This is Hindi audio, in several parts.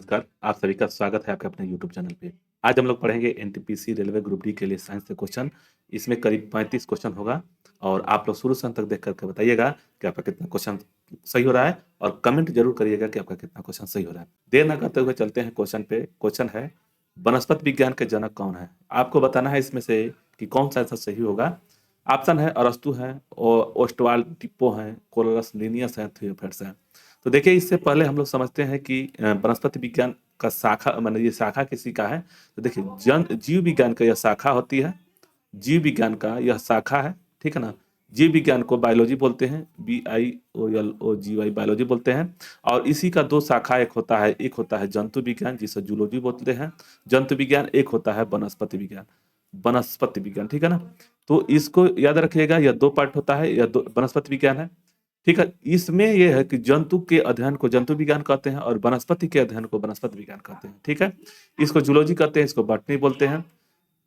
नमस्कार, आप सभी का स्वागत है आपके अपने यूट्यूब चैनल पे। आज हम लोग पढ़ेंगे एनटीपीसी रेलवे ग्रुप डी के लिए साइंस के क्वेश्चन। इसमें करीब 35 क्वेश्चन होगा और आप लोग शुरू से अंत तक देख करके बताइएगा कि आपका कितना क्वेश्चन सही हो रहा है और कमेंट जरूर करिएगा कि आपका कितना क्वेश्चन सही हो रहा है। देर ना करते हुए चलते हैं क्वेश्चन पे। क्वेश्चन है, वनस्पति विज्ञान के जनक कौन है? आपको बताना है इसमें से कि कौन सा आंसर सही होगा। ऑप्शन है अरस्तु है, ओस्टवाल्ड टिप्पो है, कोलरस लिनियस है, थियोफिट्स है। तो देखिए, इससे पहले हम लोग समझते हैं कि वनस्पति विज्ञान का शाखा माने ये शाखा किसी का है। तो देखिए, जीव विज्ञान का यह शाखा होती है। जीव विज्ञान का यह शाखा है, ठीक है ना। जीव विज्ञान को बायोलॉजी बोलते हैं, BIOLOGY बायोलॉजी बोलते हैं। और इसी का दो शाखा, एक होता है जंतु विज्ञान जिसे जूलॉजी बोलते हैं, जंतु विज्ञान। एक होता है वनस्पति विज्ञान, वनस्पति विज्ञान, ठीक है ना। तो इसको याद रखिएगा, यह दो पार्ट होता है, यह दो वनस्पति विज्ञान है, ठीक है। इसमें यह है कि जंतु के अध्ययन को जंतु विज्ञान कहते हैं और वनस्पति के अध्ययन को वनस्पति विज्ञान कहते हैं, ठीक है। इसको जूलॉजी कहते हैं, इसको बॉटनी बोलते हैं।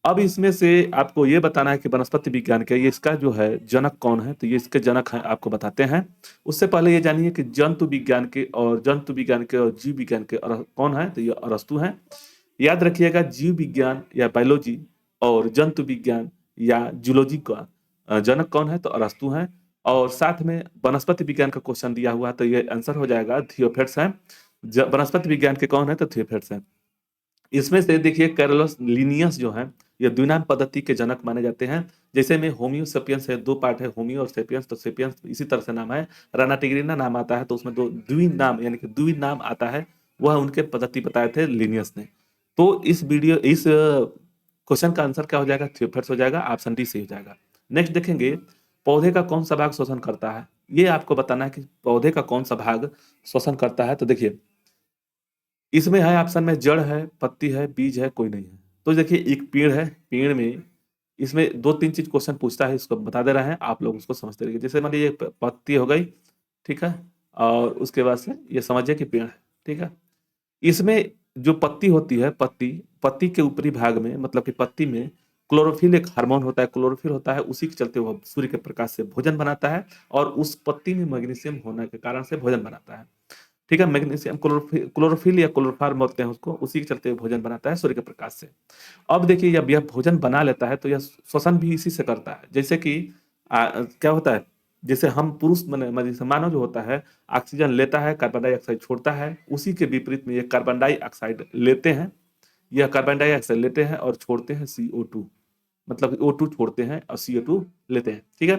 अब इसमें से आपको ये बताना है कि वनस्पति विज्ञान के ये इसका जो है जनक कौन है। तो ये इसके जनक हैं, आपको बताते हैं। उससे पहले ये जानिए कि जंतु विज्ञान के और जीव विज्ञान के कौन है। तो ये अरस्तु हैं। याद रखिएगा, जीव विज्ञान या बायोलॉजी और जंतु विज्ञान या जूलॉजी का जनक कौन है। तो अरस्तु हैं। और साथ में वनस्पति विज्ञान का क्वेश्चन दिया हुआ है, तो ये आंसर हो जाएगा थियोफिट्स हैं। वनस्पति विज्ञान के कौन है? तो थियोफिट्स हैं। इसमें से देखिए, कैरोलस लिनियस जो है, ये द्विनाम पद्धति के जनक माने जाते हैं। जैसे में होमियो सेपियंस है, दो पार्ट है, होमियो और सेपियंस। तो सेपियंस इसी तरह से नाम है, रानाटिग्रिना नाम आता है, तो उसमें दो द्विनाम यानी कि द्विनाम आता है, वह उनके पद्धति बताए थे लिनियस ने। तो इस क्वेश्चन का आंसर क्या हो जाएगा? थियोफिट्स हो जाएगा, ऑप्शन डी सही हो जाएगा। नेक्स्ट देखेंगे, पौधे का कौन सा भाग शोषण करता है। ये आपको बताना है कि पौधे का कौन सा भाग शोषण करता है। तो देखिए, इसमें है ऑप्शन में जड़ है, पत्ती है, बीज है, कोई नहीं है। तो देखिए, एक पेड़ है, पेड़ में इसमें दो तीन चीज क्वेश्चन पूछता है, इसको बता दे रहे हैं, आप लोग उसको समझते रहिए। जैसे मान लीजिए पत्ती हो गई, ठीक है, और उसके बाद से ये समझिए कि पेड़ है, ठीक है। इसमें जो पत्ती होती है, पत्ती पत्ती के ऊपरी भाग में, मतलब कि पत्ती में क्लोरोफिल एक हार्मोन होता है, क्लोरोफिल होता है। उसी के चलते वह सूर्य के प्रकाश से भोजन बनाता है और उस पत्ती में मैग्नीशियम होने के कारण से भोजन बनाता है, ठीक है। मैग्नीशियम क्लोरोफिल या क्लोरोफार्म बोलते हैं उसको, उसी के चलते भोजन बनाता है सूर्य के प्रकाश से। अब देखिए, जब यह भोजन बना लेता है तो यह श्वसन भी इसी से करता है। जैसे कि क्या होता है, जैसे हम पुरुष जैसे मानव जो होता है, ऑक्सीजन लेता है, कार्बन डाइऑक्साइड छोड़ता है। उसी के विपरीत में ये कार्बन डाइऑक्साइड लेते हैं, यह कार्बन डाइऑक्साइड लेते हैं और छोड़ते हैं CO2, मतलब O2 छोड़ते हैं और CO2 लेते हैं, ठीक है।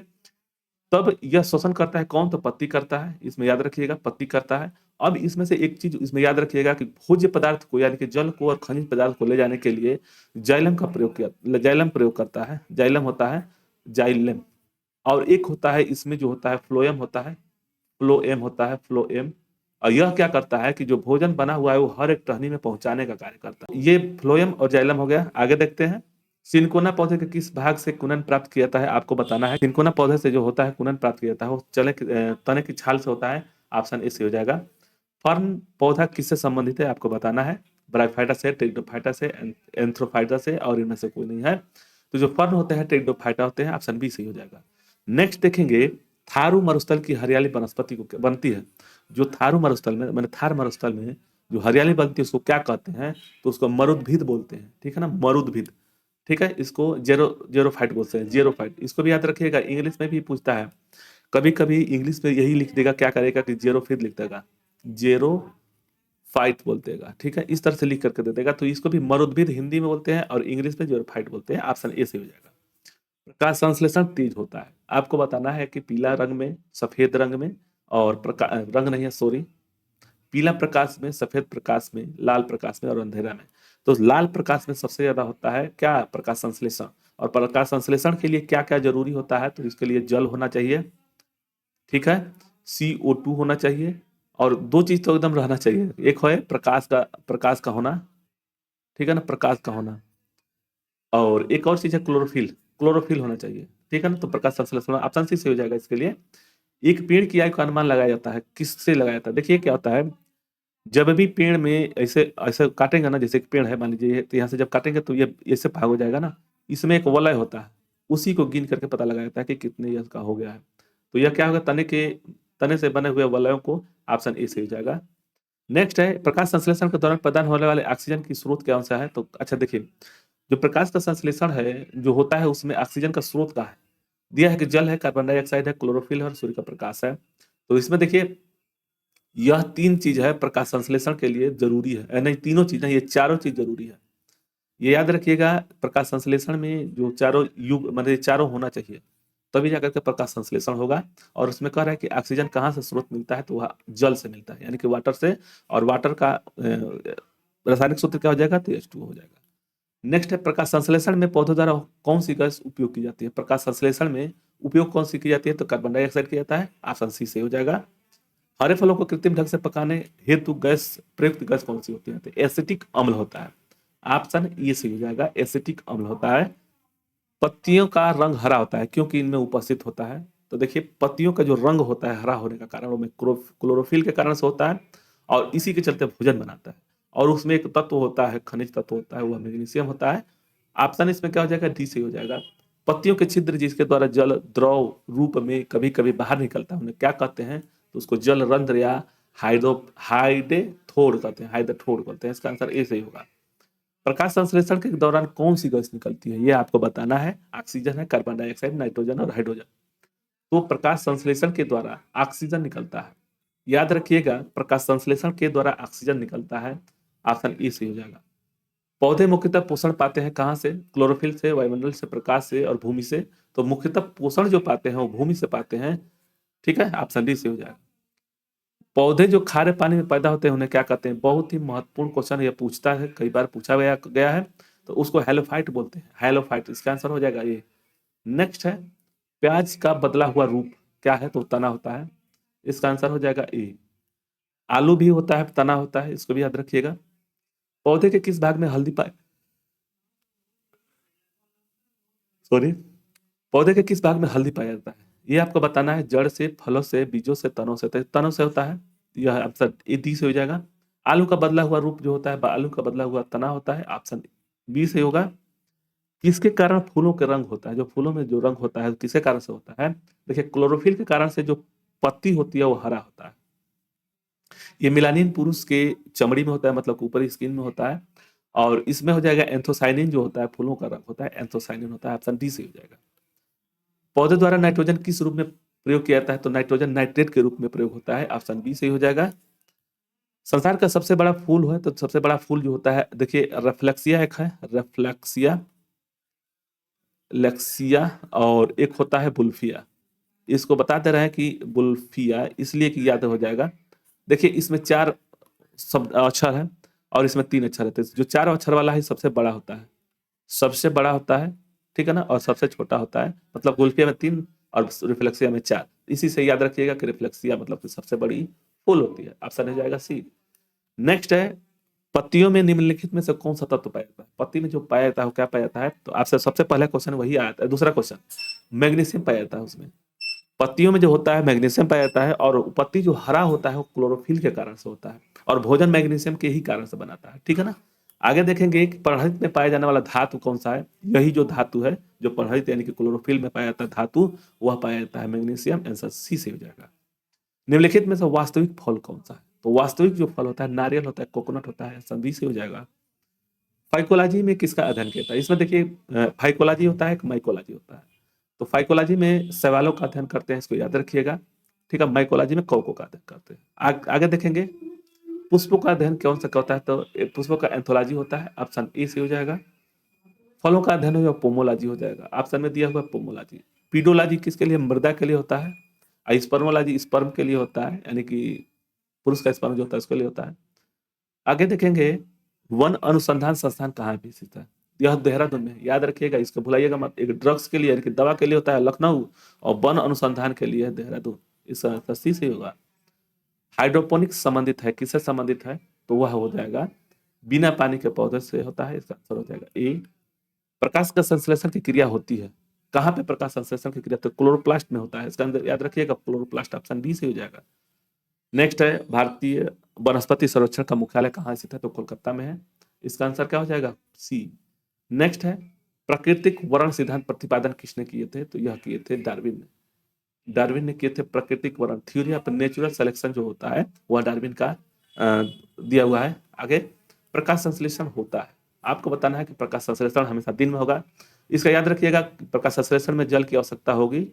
तब यह शोषण करता है कौन? तो पत्ती करता है, इसमें याद रखिएगा, पत्ती करता है। अब इसमें से एक चीज इसमें याद रखिएगा कि भोज्य पदार्थ को यानी कि जल को और खनिज पदार्थ को ले जाने के लिए जाइलम का प्रयोग किया, जाइलम प्रयोग करता है। जाइलम होता है, जाइलम। और एक होता है इसमें जो होता है फ्लोएम होता है, फ्लोएम होता है, फ्लोएम। और यह क्या करता है कि जो भोजन बना हुआ है वो हर एक टहनी में पहुंचाने का कार्य करता है। ये फ्लोएम और जाइलम हो गया। आगे देखते हैं, सिनकोना पौधे के किस भाग से कुनन प्राप्त किया जाता है। आपको बताना है, सिनकोना पौधे से जो होता है कुनन प्राप्त किया जाता है, वो तने की छाल से होता है। ऑप्शन ए से हो जाएगा। फर्न पौधा किससे संबंधित है, आपको बताना है। ब्रायोफाइटा से, टेरिडोफाइटा से, एंथ्रोफाइटा से, और इनमें से कोई नहीं है। तो जो फर्न होते हैं टेरिडोफाइटा होते हैं, ऑप्शन बी सही हो जाएगा। नेक्स्ट देखेंगे, थारू मरुस्थल की हरियाली वनस्पति को बनती है। जो थारू मरुस्थल में मैंने थार मरुस्थल में जो हरियाली बनती है उसको क्या कहते हैं? तो उसको मरुद्भिद बोलते हैं, ठीक है ना, मरुद्भिद, ठीक है। इसको जेरोफाइट बोलते हैं, जेरोफाइट। इसको भी याद रखिएगा, इंग्लिश में भी पूछता है। कभी कभी इंग्लिश में यही लिख देगा, क्या करेगा कि जेरोफिद लिख देगा, जेरोफाइट बोल देगा, ठीक है। इस तरह से लिख करके दे देगा। तो इसको भी मरुद्भिद हिंदी में बोलते हैं और इंग्लिश में जेरोफाइट बोलते हैं। ऑप्शन ए से हो जाएगा। प्रकाश संश्लेषण तेज होता है। आपको बताना है कि पीला रंग में, सफेद रंग में, और रंग नहीं है, सॉरी, पीला प्रकाश में, सफेद प्रकाश में, लाल प्रकाश में और अंधेरा में। तो लाल प्रकाश में सबसे ज्यादा होता है क्या? प्रकाश संश्लेषण। और प्रकाश संश्लेषण के लिए क्या क्या जरूरी होता है? तो इसके लिए जल होना चाहिए, ठीक है, CO2 होना चाहिए, और दो चीज तो एकदम रहना चाहिए। एक है प्रकाश का होना, ठीक है ना, प्रकाश का होना। और एक और चीज है क्लोरोफिल, क्लोरोफिल होना चाहिए, ठीक है ना। तो प्रकाश संश्लेषण ऑप्शन सी से हो जाएगा इसके लिए। एक पेड़ की आयु का अनुमान लगाया जाता है, किससे लगाया जाता है? देखिए क्या होता है, जब भी पेड़ में ऐसे ऐसे काटेंगे ना, जैसे एक पेड़ है मान लीजिए, तो यहाँ से जब काटेंगे तो ये ऐसे भाग हो जाएगा ना। इसमें एक वलय होता है, उसी को गिन करके पता लगाया जाता है कि कितने ईयर्स का हो गया है। तो यह क्या होगा, तने से बने हुए वलयों को, ऑप्शन ए से हो जाएगा। नेक्स्ट है प्रकाश संश्लेषण के दौरान प्रदान होने वाले ऑक्सीजन की स्रोत कौन सा है? तो अच्छा देखिए, जो प्रकाश का संश्लेषण है जो होता है उसमें ऑक्सीजन का स्रोत क्या है? दिया है कि जल है, कार्बन डाइऑक्साइड है, क्लोरोफिल है और सूर्य का प्रकाश है। तो इसमें देखिए यह तीन चीज है प्रकाश संश्लेषण के लिए जरूरी है, नहीं तीनों चीजें, ये चारों चीज जरूरी है। ये याद रखिएगा, प्रकाश संश्लेषण में जो चारों युग मतलब ये चारों होना चाहिए, तभी जाकर के प्रकाश संश्लेषण होगा। और उसमें कह रहा है कि ऑक्सीजन कहाँ से स्रोत मिलता है? तो वह जल से मिलता है, यानी कि वाटर से। और वाटर का रासायनिक सूत्र क्या हो जाएगा? तो H2O हो जाएगा। नेक्स्ट है प्रकाश संश्लेषण में पौधों द्वारा कौन सी गैस उपयोग की जाती है? प्रकाश संश्लेषण में उपयोग कौन सी की जाती है? तो कार्बन डाइऑक्साइड किया जाता है, ऑप्शन सी से हो जाएगा। हरे फलों को कृत्रिम ढंग से पकाने हेतु गैस प्रयुक्त गैस कौन सी होती है? तो एसिटिक अम्ल होता है, ऑप्शन ए से हो जाएगा, एसिटिक अम्ल होता है। पत्तियों का रंग हरा होता है क्योंकि इनमें उपस्थित होता है। तो देखिए पत्तियों का जो रंग होता है हरा होने का कारण वो में क्लोरोफिल के कारण से होता है, और इसी के चलते भोजन बनाता है। और उसमें एक तत्व होता है, खनिज तत्व होता है, वह मैग्नीशियम होता है। ऑप्शन इसमें क्या हो जाएगा? डी से हो जाएगा। पत्तियों के छिद्र जिसके द्वारा जल द्रव रूप में कभी कभी बाहर निकलता है उन्हें क्या कहते हैं? तो उसको जल रंध्र या हाइडेथोड कहते हैं, हाइडेथोड कहते हैं। इसका आंसर ए से ही होगा। प्रकाश संश्लेषण के दौरान कौन सी गैस निकलती है? ये आपको बताना है। ऑक्सीजन है, कार्बन डाइऑक्साइड, नाइट्रोजन और हाइड्रोजन। तो प्रकाश संश्लेषण के द्वारा ऑक्सीजन निकलता है। याद रखिएगा, प्रकाश संश्लेषण के द्वारा ऑक्सीजन निकलता है, ऑप्शन ई से हो जाएगा। पौधे मुख्यतः पोषण पाते हैं कहाँ से? क्लोरोफिल से, वायुमंडल से, प्रकाश से और भूमि से। तो मुख्यतः पोषण जो पाते हैं वो भूमि से पाते हैं, ठीक है, ऑप्शन डी से हो जाएगा। पौधे जो खारे पानी में पैदा होते हैं उन्हें क्या कहते हैं? बहुत ही महत्वपूर्ण क्वेश्चन ये पूछता है, कई बार पूछा गया है। तो उसको हेलोफाइट बोलते हैं, हेलोफाइट। इसका आंसर हो जाएगा ये। नेक्स्ट है प्याज का बदला हुआ रूप क्या है? तो तना होता है, इसका आंसर हो जाएगा ए। आलू भी होता है, तना होता है, इसको भी याद रखिएगा। पौधे के किस भाग में हल्दी पाए सॉरी पौधे के किस भाग में हल्दी पाया जाता है? ये आपको बताना है। जड़ से, फलों से, बीजों से, तनों से? तो तनों से होता है, यह आंसर ए डी से हो जाएगा। आलू का बदला हुआ रूप जो होता है, आलू का बदला हुआ तना होता है, ऑप्शन बी से होगा। किसके कारण फूलों के रंग होता है? जो फूलों में जो रंग होता है किसके कारण से होता है? देखिए क्लोरोफिल के कारण से जो पत्ती होती है वो हरा होता है। ये मिलानिन पुरुष के चमड़ी में होता है, मतलब ऊपरी स्किन में होता है। और इसमें हो जाएगा एंथोसाइनिन, जो होता है फूलों का रंग होता है, एंथोसाइनिन होता है, ऑप्शन डी से हो जाएगा। पौधे द्वारा नाइट्रोजन किस रूप में प्रयोग किया जाता है? तो नाइट्रोजन नाइट्रेट के रूप में प्रयोग होता है, ऑप्शन बी से हो जाएगा। संसार का सबसे बड़ा फूल है, तो सबसे बड़ा फूल जो होता है देखिए रेफ्लेक्सिया, एक है रेफ्लेक्सिया लेक्सिया, और एक होता है बुल्फिया। इसको बताते रहे कि बुल्फिया इसलिए कि याद हो जाएगा। देखिए इसमें चार शब्द अक्षर है और इसमें तीन अक्षर रहते हैं। जो चार अक्षर वाला है सबसे बड़ा होता है, सबसे बड़ा होता है, ठीक है ना, और सबसे छोटा होता है। मतलब गुल्फिया में तीन और रिफ्लेक्सिया में चार। इसी से याद रखिएगा कि रिफ्लेक्सिया मतलब कि सबसे बड़ी फूल होती है, ऑप्शन हो जाएगा सी। नेक्स्ट है पत्तियों में निम्नलिखित में से कौन सा तत्व पाया जाता है? पत्ती में जो पाया जाता है वो क्या पाया जाता है? तो आपसे सबसे पहला क्वेश्चन वही आता है, दूसरा क्वेश्चन मैग्नीशियम पाया जाता है उसमें। पत्तियों में जो होता है मैग्नीशियम पाया जाता है, और पत्ती जो हरा होता है वो क्लोरोफिल के कारण से होता है, और भोजन मैग्नीशियम के ही कारण से बनाता है, ठीक है ना। आगे देखेंगे कि पढ़हित में पाया जाने वाला धातु कौन सा है? यही जो धातु है जो पढ़हित यानी कि क्लोरोफिल में पाया जाता है धातु, वह पाया जाता है मैग्नीशियम, आंसर सी से हो जाएगा। निम्नलिखित में से वास्तविक फल कौन सा है? तो वास्तविक जो फल होता है नारियल होता है, कोकोनट होता है, आंसर बी से हो जाएगा। फाइकोलॉजी में किसका अध्ययन किया था? इसमें देखिए फाइकोलॉजी होता है, एक माइकोलॉजी होता है। तो फाइकोलॉजी में सवालों का अध्ययन करते हैं, इसको याद रखिएगा, ठीक है। माइकोलॉजी में कौकों का अध्ययन करते हैं। आगे देखेंगे पुष्पों का अध्ययन कौन सा होता है? तो पुष्पों का एंथोलॉजी होता है, ऑप्शन ए से हो जाएगा। फलों का अध्ययन होगा पोमोलॉजी हो जाएगा, ऑप्शन में दिया हुआ पोमोलॉजी। पीडोलॉजी किसके लिए? मृदा के लिए होता है। और स्पर्मोलॉजी स्पर्म के लिए होता है, यानी कि पुरुष का स्पर्म जो होता है उसके लिए होता है। आगे देखेंगे वन अनुसंधान संस्थान कहाँ पे स्थित है? यह देहरादून में है, याद रखिएगा, इसको भुलाइएगा मत। एक ड्रग्स के लिए यानी कि दवा के लिए होता है लखनऊ, और वन अनुसंधान के लिए है देहरादून। इसका आंसर सी से होगा। हाइड्रोपोनिक्स संबंधित है, किससे संबंधित है? तो वह हो जाएगा बिना पानी के पौधे से होता है, इसका आंसर हो जाएगा ए। प्रकाश का संश्लेषण की क्रिया होती है कहाँ पे? प्रकाश संश्लेषण की क्रिया तो क्लोरोप्लास्ट में होता है, इसका अंदर याद रखिएगा क्लोरोप्लास्ट, ऑप्शन डी से हो जाएगा। नेक्स्ट है भारतीय वनस्पति संरक्षण का मुख्यालय कहाँ स्थित है? तो कोलकाता में है, इसका आंसर क्या हो जाएगा? सी। नेक्स्ट है प्राकृतिक वर्ण सिद्धांत प्रतिपादन किसने किए थे? तो यह किए थे डार्विन ने। डार्विन ने किए थे प्राकृतिक वर्ण, थ्योरी ऑफ नेचुरल सिलेक्शन जो होता है वह डार्विन का दिया हुआ है। आगे प्रकाश संश्लेषण होता है, आपको बताना है कि प्रकाश संश्लेषण हमेशा दिन में होगा। इसका याद रखिएगा, प्रकाश संश्लेषण में जल की आवश्यकता होगी,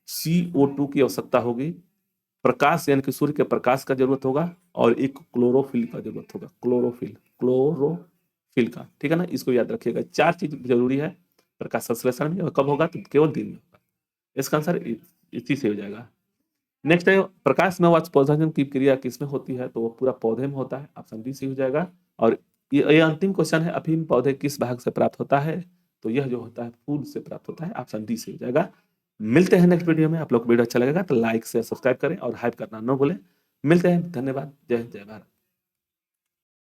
CO2 की आवश्यकता होगी, प्रकाश यानी कि सूर्य के प्रकाश का जरूरत होगा, और एक क्लोरोफिल का जरूरत होगा, क्लोरोफिल का, ठीक है ना। इसको याद रखिएगा, 4 चीज जरूरी है प्रकाश संश्लेषण में, और कब होगा तो केवल दिन में होगा। इसका आंसर इसी से हो जाएगा। नेक्स्ट है प्रकाश में वाष्पोत्सर्जन की क्रिया किसमें होती है, तो वो पूरा पौधे में होता है, ऑप्शन डी से हो जाएगा। और ये अंतिम क्वेश्चन है, अफीम पौधे किस भाग से प्राप्त होता है, तो यह जो होता है फूल से प्राप्त होता है, ऑप्शन डी से हो जाएगा। मिलते हैं नेक्स्ट वीडियो में। आप लोग को वीडियो अच्छा लगेगा तो लाइक से सब्सक्राइब करें और हाइप करना न भूलें। मिलते हैं, धन्यवाद, जय हिंद, जय भारत।